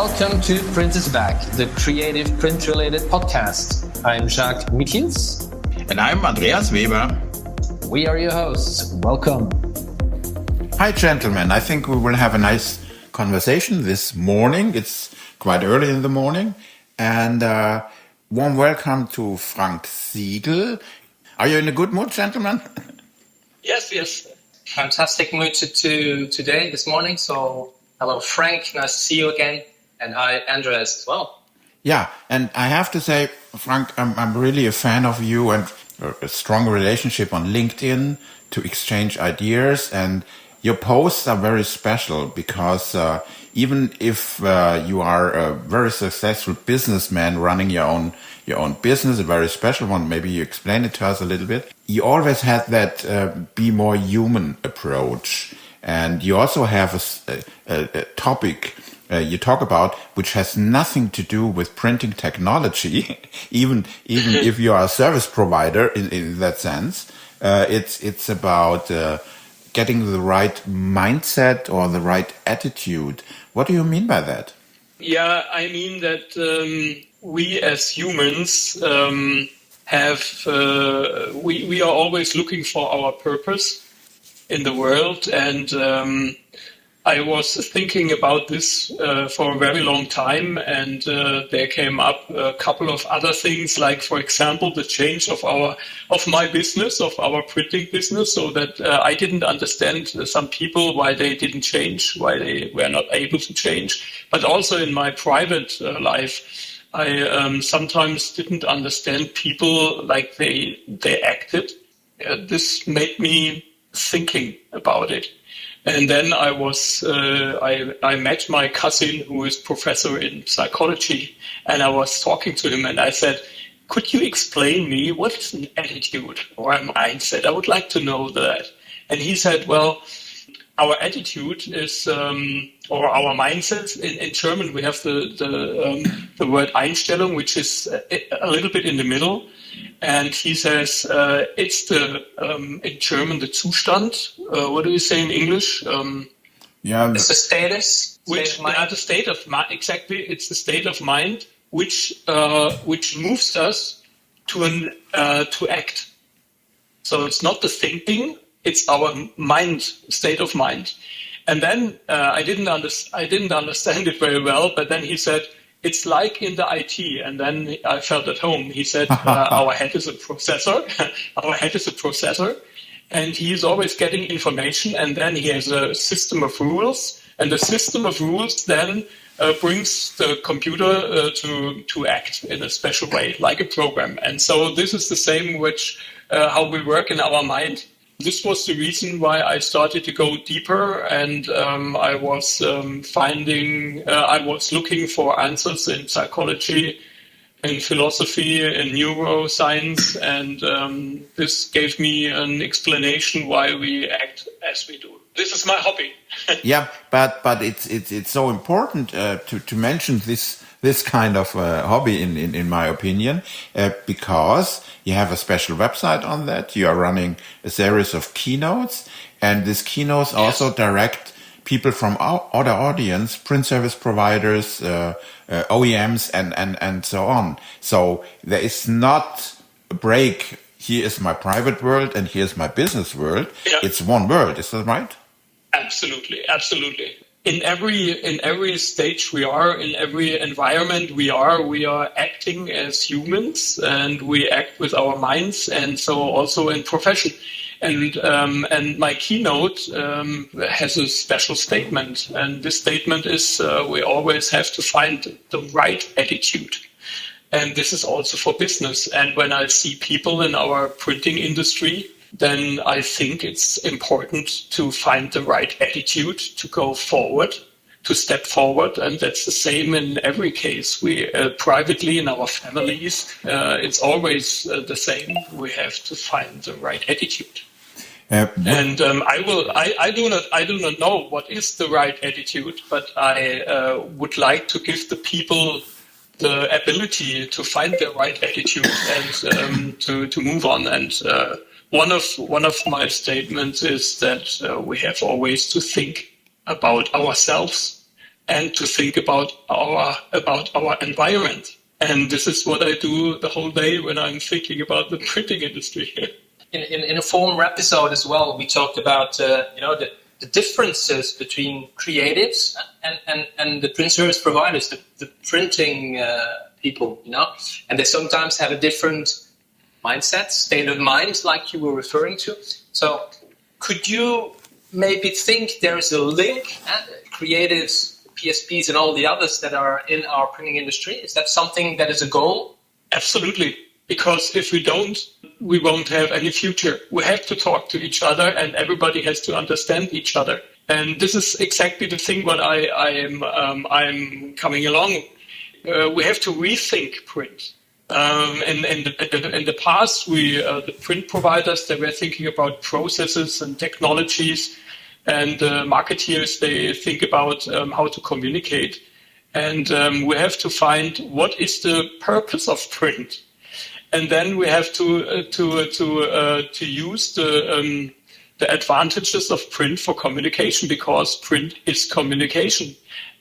Welcome to Print is Back, the creative print-related podcast. I'm Jacques Michiels. And I'm Andreas Weber. We are your hosts. Welcome. Hi, gentlemen. I think we will have a nice conversation this morning. It's quite early in the morning. And warm welcome to Frank Siegel. Are you in a good mood, gentlemen? Yes. Fantastic mood today, this morning. So, hello, Frank. Nice to see you again. And hi, Andreas, as well. Yeah, and I have to say, Frank, I'm really a fan of you and a strong relationship on LinkedIn to exchange ideas. And your posts are very special because even if you are a very successful businessman running your own business, a very special one, maybe you explain it to us a little bit. You always had that be more human approach. And you also have a topic you talk about which has nothing to do with printing technology, even if you are a service provider in that sense. It's about getting the right mindset or the right attitude. What do you mean by that? Yeah, I mean that we as humans we are always looking for our purpose in the world, and I was thinking about this for a very long time, and there came up a couple of other things, like, for example, the change of my business, of our printing business, so that I didn't understand some people why they didn't change, why they were not able to change. But also in my private life, I sometimes didn't understand people like they acted. This made me thinking about it. And then I met my cousin, who is professor in psychology, and I was talking to him and I said, could you explain me what is an attitude or a mindset? I would like to know that. And he said, well, our attitude is, or our mindset, in German we have the word Einstellung, which is a little bit in the middle. And he says it's in German the Zustand. What do you say in English? It's the status. The state of mind. Exactly, it's the state of mind which moves us to act. So it's not the thinking; it's our mind, state of mind. And then I didn't understand it very well. But then he said, it's like in the IT, and then I felt at home. He said, our head is a processor. Our head is a processor, and he's always getting information, and then he has a system of rules, and the system of rules then brings the computer to act in a special way, like a program. And so this is the same which how we work in our mind. This was the reason why I started to go deeper, and I was looking for answers in psychology, in philosophy, in neuroscience, and this gave me an explanation why we act as we do. This is my hobby. Yeah, but it's so important to mention this kind of hobby in my opinion, because you have a special website on that. You are running a series of keynotes, and these keynotes also direct people from other audience, print service providers, OEMs, and so on. So there is not a break. Here is my private world, and here's my business world. Yeah. It's one world. Is that right? Absolutely. In every stage we are, in every environment we are acting as humans, and we act with our minds, and so also in profession. And my keynote has a special statement, and this statement is we always have to find the right attitude. And this is also for business. And when I see people in our printing industry, then I think it's important to find the right attitude to go forward, to step forward. And that's the same in every case. We privately in our families, it's always the same. We have to find the right attitude. And I do not know what is the right attitude, but I would like to give the people the ability to find the right attitude and to move on. And one of my statements is that we have always to think about ourselves and to think about our environment. And this is what I do the whole day when I'm thinking about the printing industry. In a former episode as well, we talked about the differences between creatives and the print service providers, the printing people, and they sometimes have a different mindset, state of mind, like you were referring to. So could you maybe think there is a link, creatives, PSPs and all the others that are in our printing industry? Is that something that is a goal? Absolutely. Because if we don't, we won't have any future. We have to talk to each other, and everybody has to understand each other. And this is exactly the thing what I'm coming along. We have to rethink print. In the past, the print providers, they were thinking about processes and technologies, and marketeers, they think about how to communicate. And we have to find what is the purpose of print. And then we have to use the advantages of print for communication, because print is communication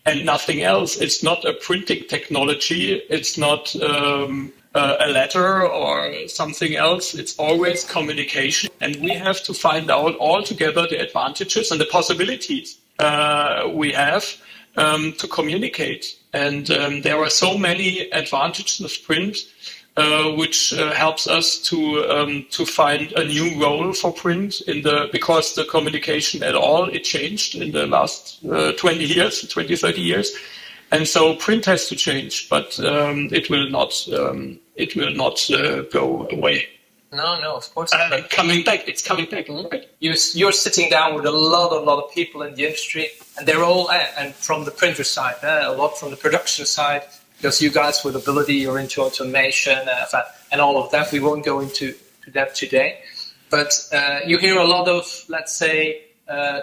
and nothing else. It's not a printing technology. It's not a letter or something else. It's always communication. And we have to find out all together the advantages and the possibilities we have to communicate. And there are so many advantages of print, which helps us to find a new role for print because the communication at all, it changed in the last 20 years, 20, 30 years. And so print has to change, but it will not go away. No, of course. It's coming back. Right? You're sitting down with a lot of people in the industry, and they're all, and from the printer side, a lot from the production side, because you guys with ability, you're into automation and all of that. We won't go into that today. But you hear a lot of, let's say,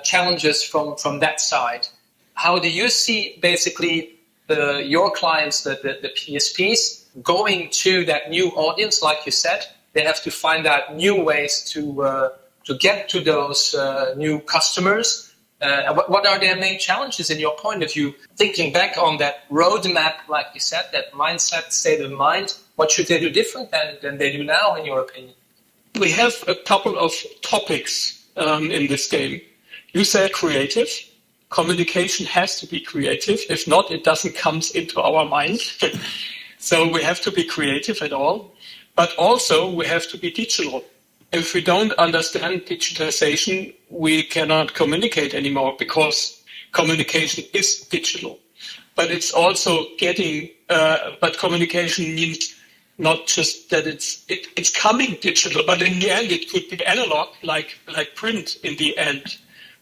challenges from that side. How do you see basically your clients, the PSPs, going to that new audience, like you said? They have to find out new ways to get to those new customers. What are their main challenges in your point of view? Thinking back on that roadmap, like you said, that mindset, state of mind, what should they do different than they do now, in your opinion? We have a couple of topics in this game. You said creative. Communication has to be creative. If not, it doesn't come into our mind. So we have to be creative at all. But also we have to be digital. If we don't understand digitalization, we cannot communicate anymore, because communication is digital. But it's also but communication means not just that it's coming digital, but in the end it could be analog, like print in the end.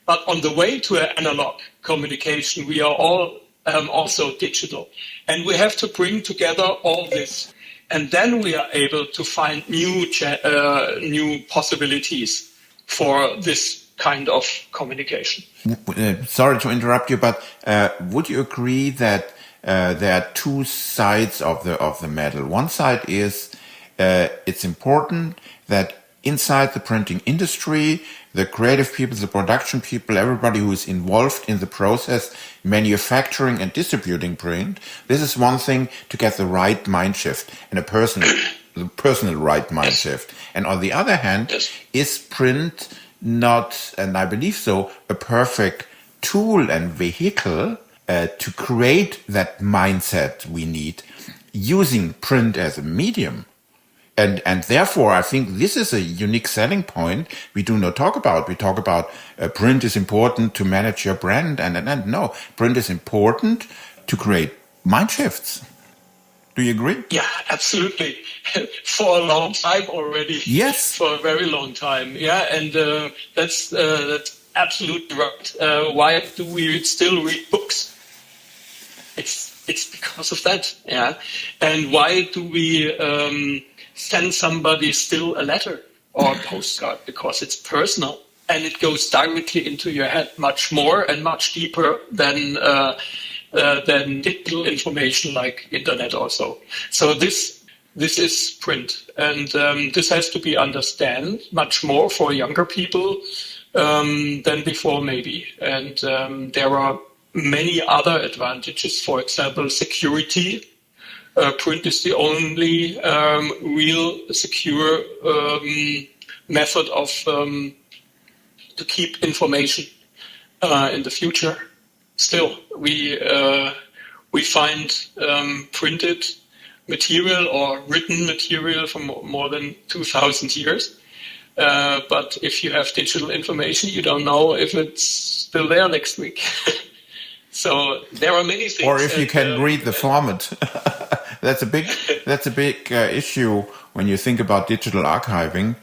But on the way to an analog communication, we are all also digital. And we have to bring together all this. And then we are able to find new possibilities for this kind of communication. Sorry to interrupt you, but would you agree that there are two sides of the medal? One side is it's important that inside the printing industry, the creative people, the production people, everybody who is involved in the process, manufacturing and distributing print, this is one thing to get the right mind shift and the personal right mind shift. And on the other hand, is print not, and I believe so, a perfect tool and vehicle to create that mindset we need using print as a medium? And therefore, I think this is a unique selling point we do not talk about. We talk about print is important to manage your brand. And no, print is important to create mind shifts. Do you agree? Yeah, absolutely. For a long time already. Yes. For a very long time. Yeah, and that's absolutely right. Why do we still read books? It's because of that. Yeah. And why do we send somebody still a letter or a postcard? Because it's personal and it goes directly into your head much more and much deeper than digital information like internet also. So this is print, and this has to be understood much more for younger people than before maybe. And there are many other advantages. For example, security. Print is the only real secure method of to keep information in the future. Still, we find printed material or written material for more than 2,000 years. But if you have digital information, you don't know if it's still there next week. So there are many things. Or if you can read the format. That's a big issue when you think about digital archiving.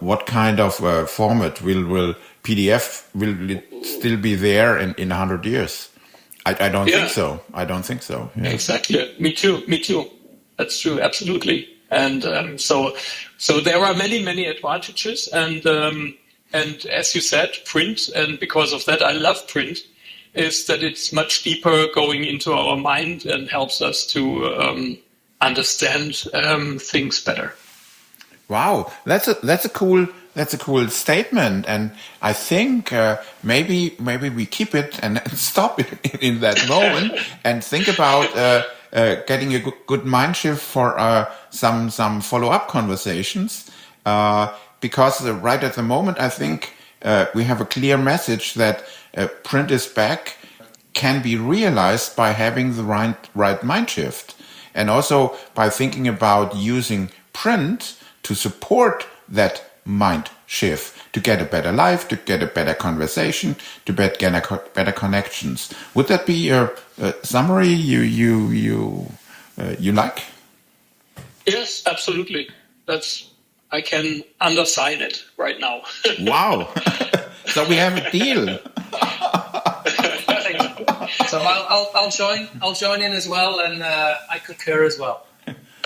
What kind of format will PDF will it still be there in 100 years? I don't think so. I don't think so. Yeah. Exactly. Me too. That's true. Absolutely. And so there are many advantages. And as you said, print, and because of that, I love print, is that it's much deeper going into our mind and helps us to understand things better. Wow, that's a cool statement, and I think maybe we keep it and stop it in that moment and think about getting a good mind shift for some follow-up conversations, because right at the moment I think we have a clear message that print is back can be realized by having the right mind shift, and also by thinking about using print to support that mind shift, to get a better life, to get a better conversation, to get better connections. Would that be a summary you like? Yes, absolutely. I can undersign it right now. Wow! So we have a deal. So I'll join in as well, and I concur as well.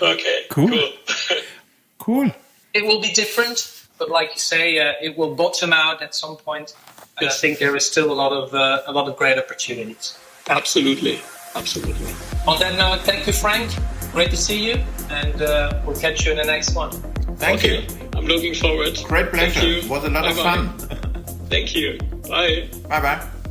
Okay. Cool. It will be different, but like you say, it will bottom out at some point. And I think there is still a lot of great opportunities. Absolutely. On that note, thank you, Frank. Great to see you, and we'll catch you in the next one. Thank you. I'm looking forward. Great pleasure. It was a lot of fun. Thank you. Bye. Bye-bye.